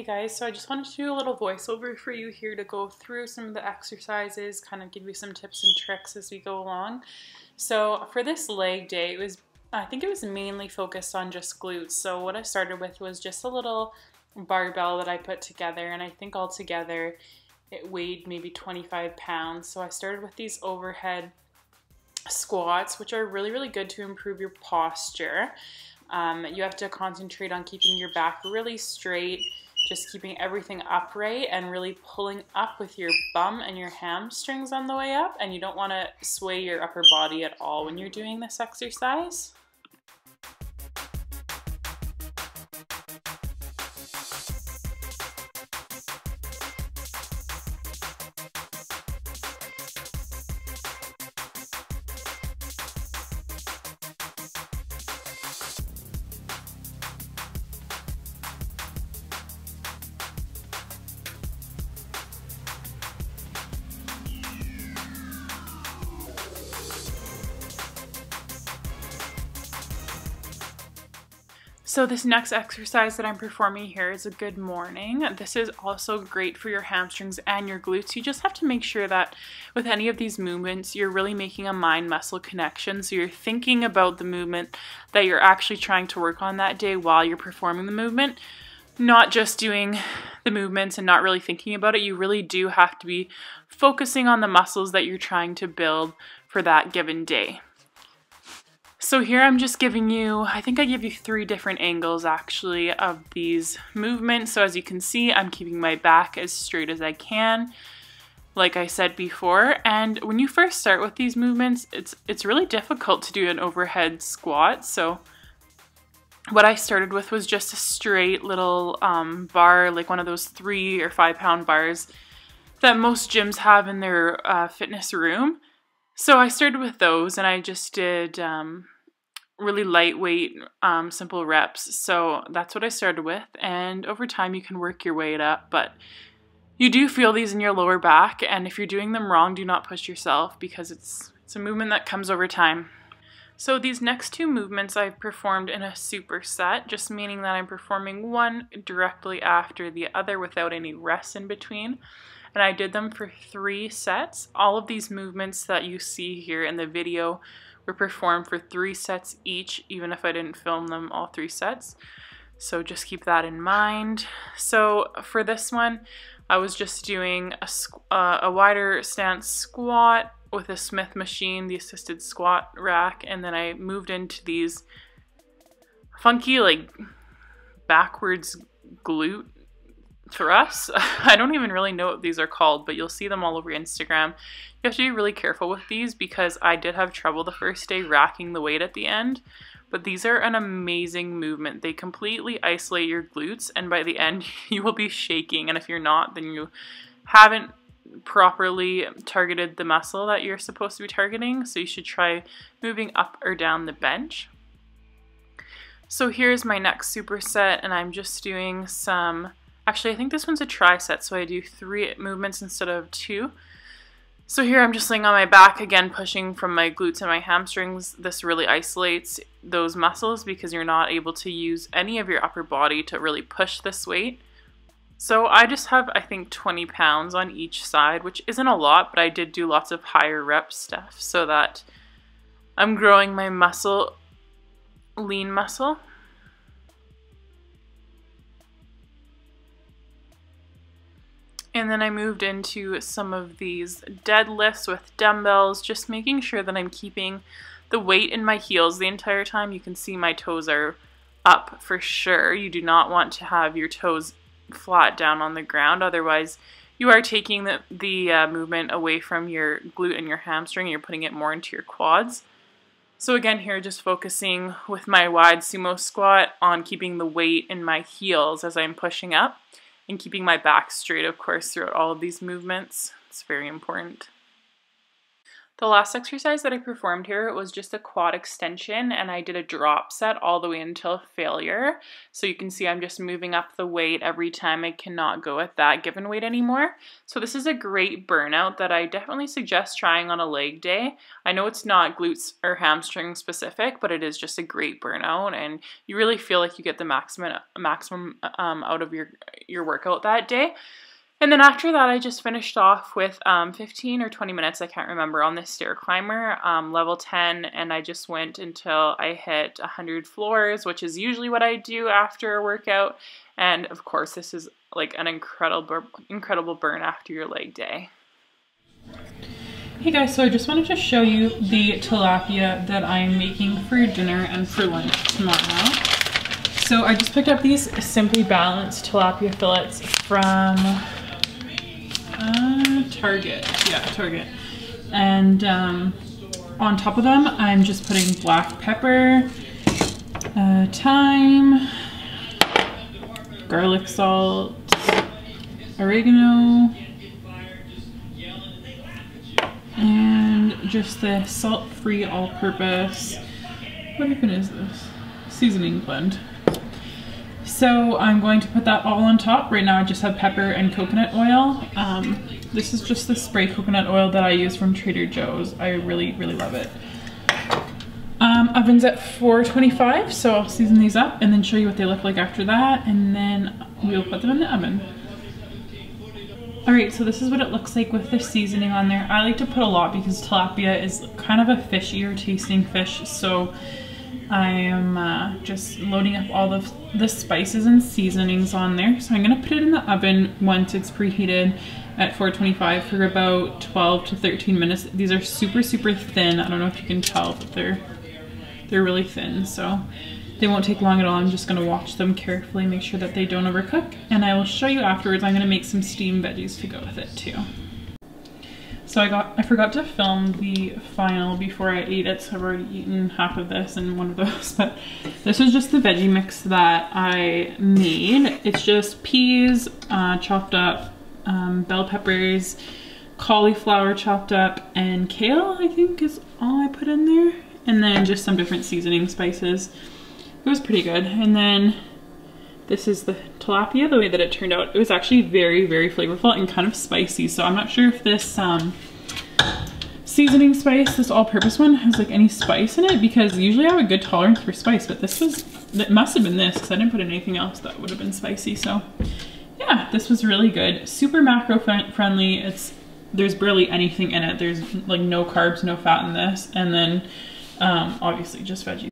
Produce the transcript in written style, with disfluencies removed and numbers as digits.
guys, so I just wanted to do a little voiceover for you here to go through some of the exercises, kind of give you some tips and tricks as we go along. So for this leg day, I think it was mainly focused on just glutes. So what I started with was just a little barbell that I put together, and I think altogether it weighed maybe 25 pounds. So I started with these overhead squats, which are really, really good to improve your posture. You have to concentrate on keeping your back really straight, just keeping everything upright and really pulling up with your bum and your hamstrings on the way up. And you don't want to sway your upper body at all when you're doing this exercise. So this next exercise that I'm performing here is a good morning. This is also great for your hamstrings and your glutes. You just have to make sure that with any of these movements, you're really making a mind-muscle connection. So you're thinking about the movement that you're actually trying to work on that day while you're performing the movement, not just doing the movements and not really thinking about it. You really do have to be focusing on the muscles that you're trying to build for that given day. So here I'm just giving you, I think I give you 3 different angles actually of these movements. So as you can see, I'm keeping my back as straight as I can, like I said before. And when you first start with these movements, it's really difficult to do an overhead squat. So what I started with was just a straight little bar, like one of those 3 or 5 pound bars that most gyms have in their fitness room. So I started with those, and I just did really lightweight, simple reps. So that's what I started with, and over time you can work your way up, but you do feel these in your lower back, and if you're doing them wrong, do not push yourself because it's a movement that comes over time. So these next 2 movements I've performed in a superset, just meaning that I'm performing one directly after the other without any rest in between. And I did them for 3 sets. All of these movements that you see here in the video were performed for 3 sets each, even if I didn't film them all 3 sets. So just keep that in mind. So for this one, I was just doing a wider stance squat with a Smith machine, the assisted squat rack, and then I moved into these funky, like, backwards glute thrusts. I don't even really know what these are called, but you'll see them all over Instagram. You have to be really careful with these because I did have trouble the first day racking the weight at the end, but these are an amazing movement. They completely isolate your glutes, and by the end you will be shaking, and if you're not, then you haven't properly targeted the muscle that you're supposed to be targeting, so you should try moving up or down the bench. So here's my next superset, and I'm just doing some, actually I think this one's a tri-set, so I do 3 movements instead of 2. So here I'm just laying on my back, again pushing from my glutes and my hamstrings. This really isolates those muscles because you're not able to use any of your upper body to really push this weight. So I just have, I think, 20 pounds on each side, which isn't a lot, but I did do lots of higher rep stuff so that I'm growing my muscle, lean muscle. And then I moved into some of these deadlifts with dumbbells, just making sure that I'm keeping the weight in my heels the entire time. You can see my toes are up for sure. You do not want to have your toes flat down on the ground, otherwise you are taking the movement away from your glute and your hamstring. You're putting it more into your quads. So again here, just focusing with my wide sumo squat on keeping the weight in my heels as I'm pushing up, and keeping my back straight, of course, throughout all of these movements. It's very important. The last exercise that I performed here was just a quad extension, and I did a drop set all the way until failure. So you can see I'm just moving up the weight every time. I cannot go with that given weight anymore. So this is a great burnout that I definitely suggest trying on a leg day. I know it's not glutes or hamstring specific, but it is just a great burnout, and you really feel like you get the maximum out of your workout that day. And then after that, I just finished off with 15 or 20 minutes, I can't remember, on this stair climber, level 10, and I just went until I hit 100 floors, which is usually what I do after a workout. And of course, this is like an incredible burn after your leg day. Hey guys, so I just wanted to show you the tilapia that I'm making for dinner and for lunch tomorrow. So I just picked up these Simply Balanced tilapia fillets from Target. Yeah, Target. And on top of them, I'm just putting black pepper, thyme, garlic salt, oregano, and just the salt-free all-purpose, what even is this? Seasoning blend. So I'm going to put that all on top. Right now I just have pepper and coconut oil. This is just the spray coconut oil that I use from Trader Joe's. I really love it. Oven's at 425, so I'll season these up and then show you what they look like after that, and then we'll put them in the oven. Alright, so this is what it looks like with the seasoning on there. I like to put a lot because tilapia is kind of a fishier tasting fish, so I am just loading up all of the spices and seasonings on there. So I'm going to put it in the oven once it's preheated at 425 for about 12 to 13 minutes. These are super thin. I don't know if you can tell, but they're really thin, so they won't take long at all. I'm just going to watch them carefully, make sure that they don't overcook, and I will show you afterwards. I'm going to make some steamed veggies to go with it too. So I forgot to film the final before I ate it, so I've already eaten half of this and one of those, but this is just the veggie mix that I made. It's just peas chopped up, bell peppers, cauliflower chopped up, and kale, I think, is all I put in there, and then just some different seasoning spices. It was pretty good. And then this is the tilapia, the way that it turned out. It was actually very flavorful and kind of spicy. So I'm not sure if this seasoning spice, this all-purpose one, has like any spice in it, because usually I have a good tolerance for spice, but it must have been this because I didn't put anything else that would have been spicy. So yeah, this was really good. Super macro friendly. There's barely anything in it. There's like no carbs, no fat in this. And then obviously just veggies.